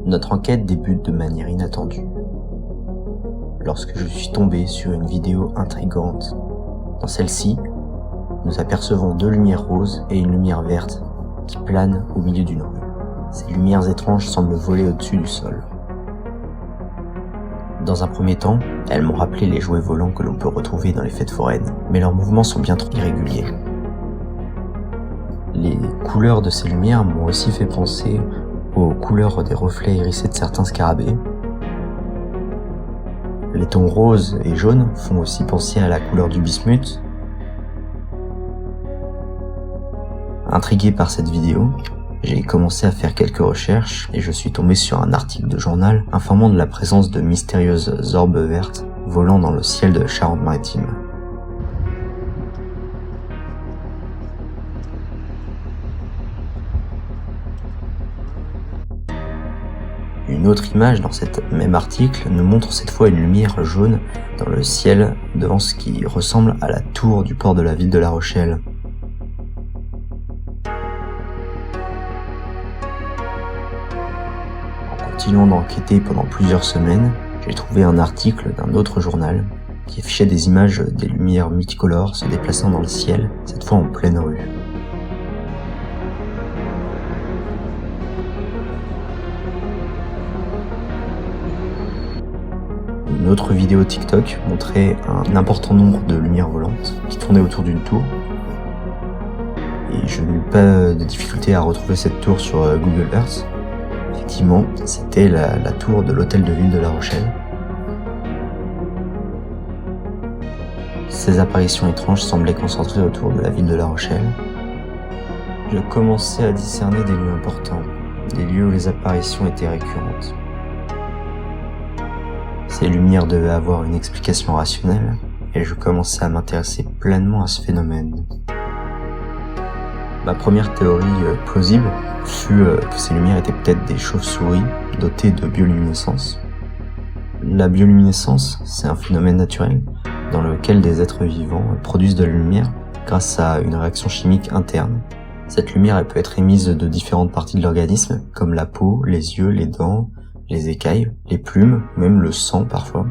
Notre enquête débute de manière inattendue, lorsque je suis tombé sur une vidéo intrigante. Dans celle-ci, nous apercevons deux lumières roses et une lumière verte qui planent au milieu d'une rue. Ces lumières étranges semblent voler au-dessus du sol. Dans un premier temps, elles m'ont rappelé les jouets volants que l'on peut retrouver dans les fêtes foraines, mais leurs mouvements sont bien trop irréguliers. Les couleurs de ces lumières m'ont aussi fait penser aux couleurs des reflets hérissés de certains scarabées. Les tons roses et jaunes font aussi penser à la couleur du bismuth. Intrigué par cette vidéo, j'ai commencé à faire quelques recherches et je suis tombé sur un article de journal informant de la présence de mystérieuses orbes vertes volant dans le ciel de Charente-Maritime. Une autre image dans cet même article nous montre cette fois une lumière jaune dans le ciel devant ce qui ressemble à la tour du port de la ville de La Rochelle. En continuant d'enquêter pendant plusieurs semaines, j'ai trouvé un article d'un autre journal qui affichait des images des lumières multicolores se déplaçant dans le ciel, cette fois en pleine rue. Une autre vidéo TikTok montrait un important nombre de lumières volantes qui tournaient autour d'une tour. Et je n'eus pas de difficulté à retrouver cette tour sur Google Earth. Effectivement, c'était la tour de l'hôtel de ville de La Rochelle. Ces apparitions étranges semblaient concentrées autour de la ville de La Rochelle. Je commençais à discerner des lieux importants, des lieux où les apparitions étaient récurrentes. Ces lumières devaient avoir une explication rationnelle, et je commençais à m'intéresser pleinement à ce phénomène. Ma première théorie plausible fut que ces lumières étaient peut-être des chauves-souris dotées de bioluminescence. La bioluminescence, c'est un phénomène naturel dans lequel des êtres vivants produisent de la lumière grâce à une réaction chimique interne. Cette lumière, elle peut être émise de différentes parties de l'organisme, comme la peau, les yeux, les dents, les écailles, les plumes, même le sang parfois.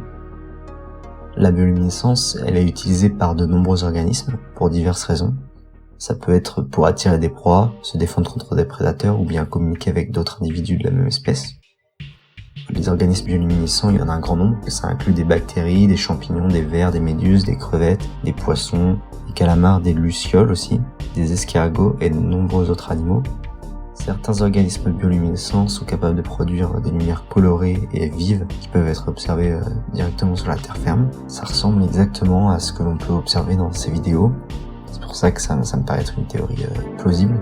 La bioluminescence, elle est utilisée par de nombreux organismes pour diverses raisons. Ça peut être pour attirer des proies, se défendre contre des prédateurs ou bien communiquer avec d'autres individus de la même espèce. Les organismes bioluminescents, il y en a un grand nombre. Ça inclut des bactéries, des champignons, des vers, des méduses, des crevettes, des poissons, des calamars, des lucioles aussi, des escargots et de nombreux autres animaux. Certains organismes bioluminescents sont capables de produire des lumières colorées et vives qui peuvent être observées directement sur la terre ferme. Ça ressemble exactement à ce que l'on peut observer dans ces vidéos. C'est pour ça que ça me paraît être une théorie plausible.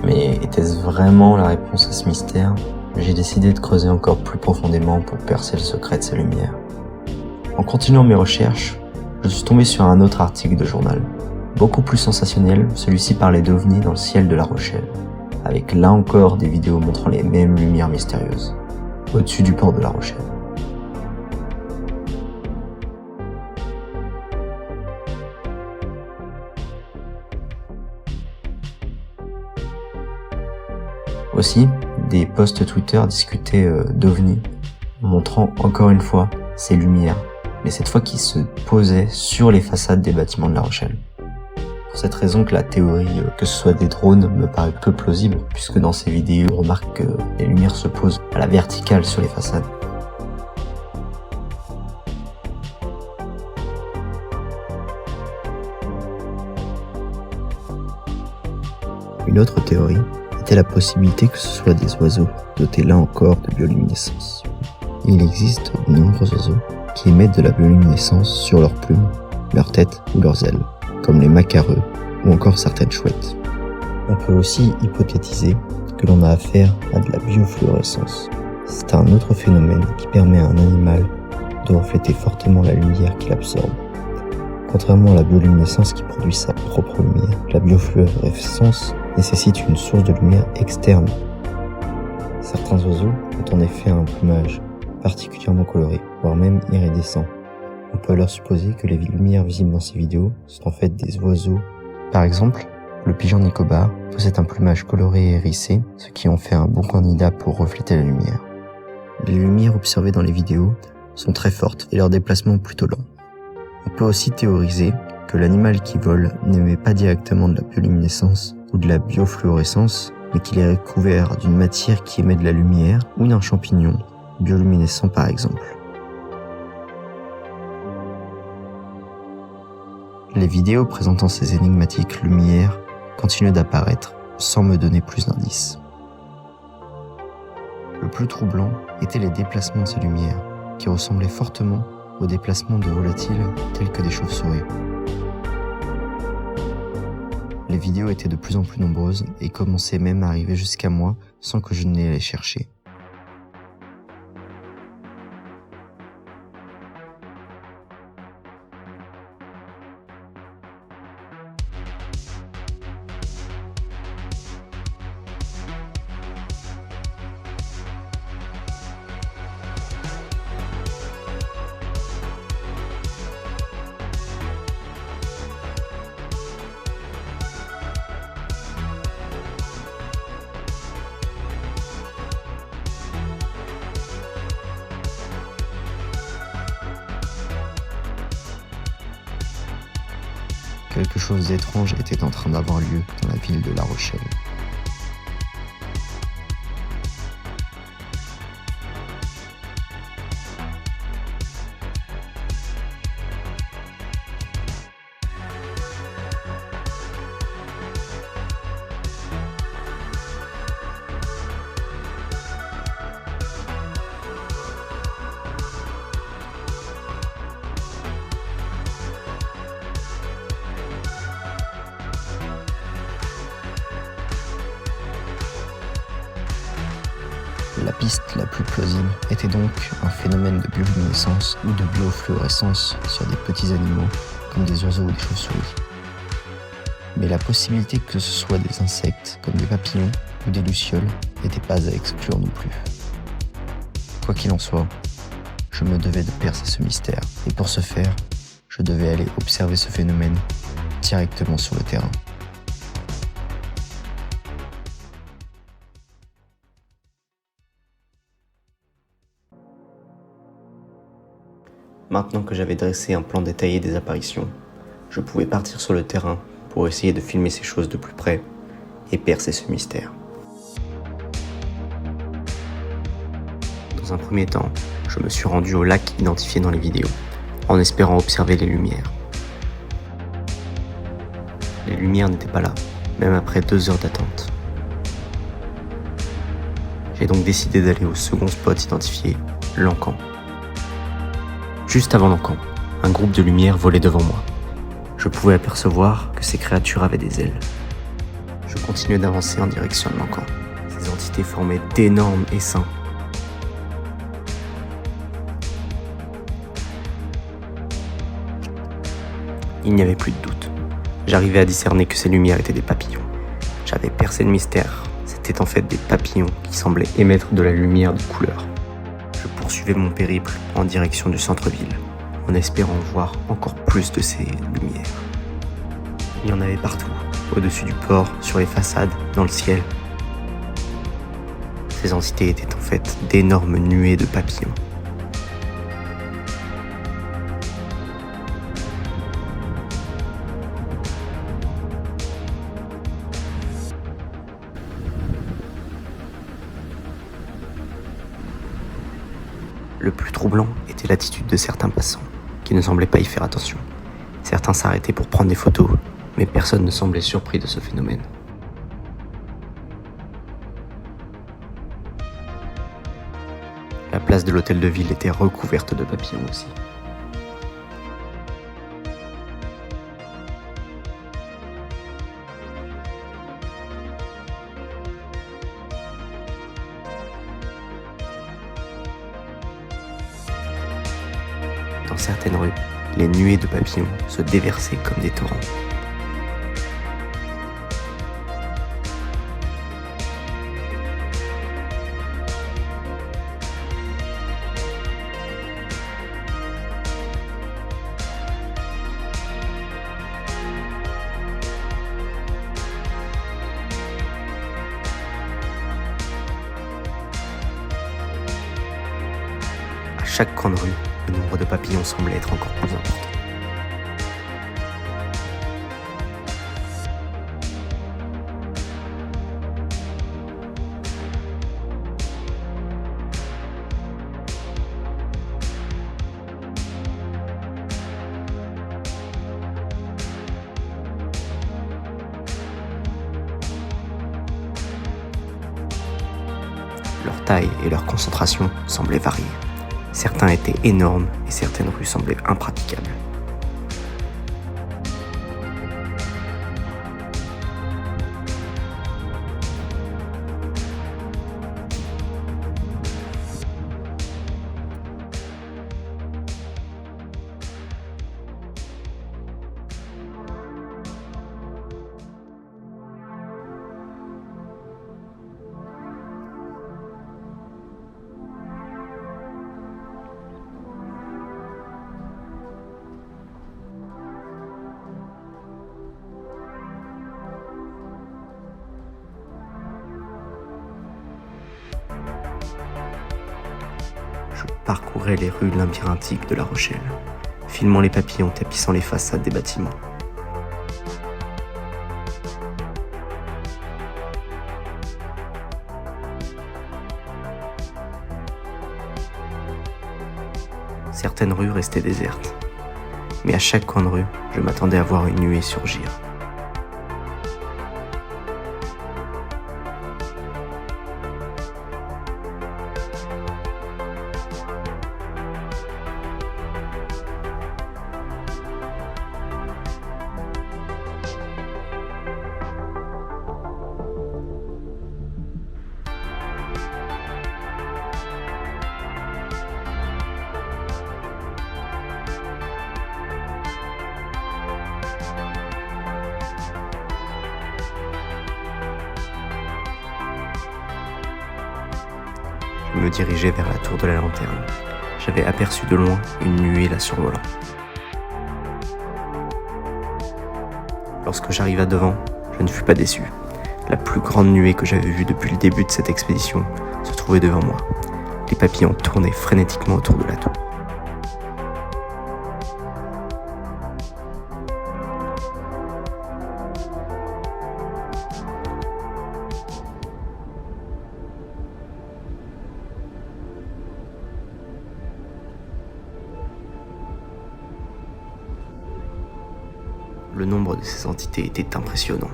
Mais était-ce vraiment la réponse à ce mystère ? J'ai décidé de creuser encore plus profondément pour percer le secret de ces lumières. En continuant mes recherches, je suis tombé sur un autre article de journal. Beaucoup plus sensationnel, celui-ci parlait d'ovnis dans le ciel de La Rochelle, avec là encore des vidéos montrant les mêmes lumières mystérieuses, au-dessus du port de La Rochelle. Aussi, des posts Twitter discutaient d'ovnis, montrant encore une fois ces lumières, mais cette fois qui se posaient sur les façades des bâtiments de La Rochelle. Pour cette raison que la théorie que ce soit des drones me paraît peu plausible, puisque dans ces vidéos, on remarque que les lumières se posent à la verticale sur les façades. Une autre théorie était la possibilité que ce soit des oiseaux dotés là encore de bioluminescence. Il existe de nombreux oiseaux qui émettent de la bioluminescence sur leurs plumes, leurs têtes ou leurs ailes, comme les macareux ou encore certaines chouettes. On peut aussi hypothétiser que l'on a affaire à de la biofluorescence. C'est un autre phénomène qui permet à un animal de refléter fortement la lumière qu'il absorbe. Contrairement à la bioluminescence qui produit sa propre lumière, la biofluorescence nécessite une source de lumière externe. Certains oiseaux ont en effet un plumage particulièrement coloré, voire même iridescent. On peut alors supposer que les lumières visibles dans ces vidéos sont en fait des oiseaux. Par exemple, le pigeon nicobar possède un plumage coloré et hérissé, ce qui en fait un bon candidat pour refléter la lumière. les lumières observées dans les vidéos sont très fortes et leur déplacement plutôt lent. On peut aussi théoriser que l'animal qui vole n'émet pas directement de la bioluminescence ou de la biofluorescence, mais qu'il est recouvert d'une matière qui émet de la lumière ou d'un champignon, bioluminescent par exemple. Les vidéos présentant ces énigmatiques lumières continuent d'apparaître sans me donner plus d'indices. Le plus troublant étaient les déplacements de ces lumières, qui ressemblaient fortement aux déplacements de volatiles tels que des chauves-souris. Les vidéos étaient de plus en plus nombreuses et commençaient même à arriver jusqu'à moi sans que je n'aie à les chercher. Quelque chose d'étrange était en train d'avoir lieu dans la ville de La Rochelle. La piste la plus plausible était donc un phénomène de bioluminescence ou de biofluorescence sur des petits animaux comme des oiseaux ou des chauves-souris. Mais la possibilité que ce soit des insectes comme des papillons ou des lucioles n'était pas à exclure non plus. Quoi qu'il en soit, je me devais de percer ce mystère et pour ce faire, je devais aller observer ce phénomène directement sur le terrain. Maintenant que j'avais dressé un plan détaillé des apparitions, je pouvais partir sur le terrain pour essayer de filmer ces choses de plus près et percer ce mystère. Dans un premier temps, je me suis rendu au lac identifié dans les vidéos, en espérant observer les lumières. Les lumières n'étaient pas là, même après 2 heures d'attente. J'ai donc décidé d'aller au second spot identifié, l'Encan. Juste avant l'Encan, un groupe de lumières volait devant moi. Je pouvais apercevoir que ces créatures avaient des ailes. Je continuais d'avancer en direction de l'Encan. Ces entités formaient d'énormes essaims. Il n'y avait plus de doute. J'arrivais à discerner que ces lumières étaient des papillons. J'avais percé le mystère. C'était en fait des papillons qui semblaient émettre de la lumière de couleur. Je poursuivais mon périple en direction du centre-ville, en espérant voir encore plus de ces lumières. Il y en avait partout, au-dessus du port, sur les façades, dans le ciel. Ces entités étaient en fait d'énormes nuées de papillons. Le plus troublant était l'attitude de certains passants, qui ne semblaient pas y faire attention. Certains s'arrêtaient pour prendre des photos, mais personne ne semblait surpris de ce phénomène. La place de l'hôtel de ville était recouverte de papillons aussi. Dans certaines rues, les nuées de papillons se déversaient comme des torrents. chaque coin de rue, le nombre de papillons semblait être encore plus important. Leur taille et leur concentration semblaient varier. Certains étaient énormes et certaines rues semblaient impraticables. Je parcourais les rues labyrinthiques de La Rochelle, filmant les papillons tapissant les façades des bâtiments. Certaines rues restaient désertes, mais à chaque coin de rue, je m'attendais à voir une nuée surgir. Je me dirigeais vers la tour de la lanterne. J'avais aperçu de loin une nuée la survolant. Lorsque j'arriva devant, je ne fus pas déçu. La plus grande nuée que j'avais vue depuis le début de cette expédition se trouvait devant moi. Les papillons tournaient frénétiquement autour de la tour. Le nombre de ces entités était impressionnant.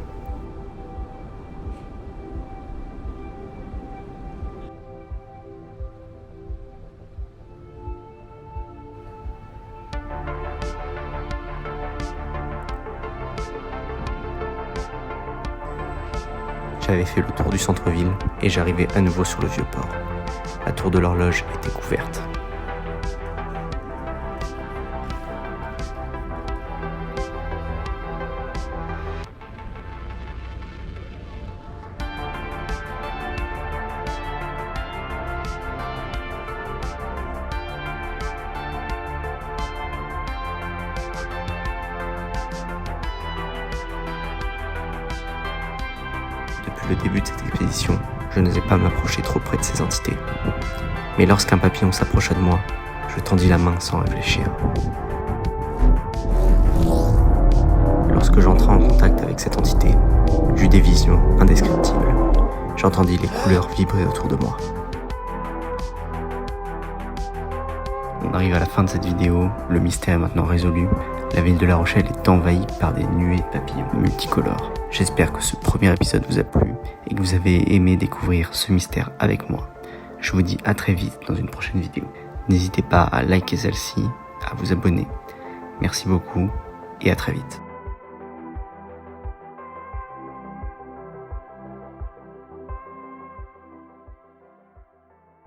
J'avais fait le tour du centre-ville et j'arrivais à nouveau sur le vieux port. La tour de l'horloge était couverte. Depuis le début de cette expédition, je n'osais pas m'approcher trop près de ces entités. Mais lorsqu'un papillon s'approcha de moi, je tendis la main sans réfléchir. Lorsque j'entrai en contact avec cette entité, j'eus des visions indescriptibles. J'entendis les couleurs vibrer autour de moi. On arrive à la fin de cette vidéo, le mystère est maintenant résolu. La ville de La Rochelle est envahie par des nuées de papillons multicolores. J'espère que ce premier épisode vous a plu et que vous avez aimé découvrir ce mystère avec moi. Je vous dis à très vite dans une prochaine vidéo. N'hésitez pas à liker celle-ci, à vous abonner. Merci beaucoup et à très vite.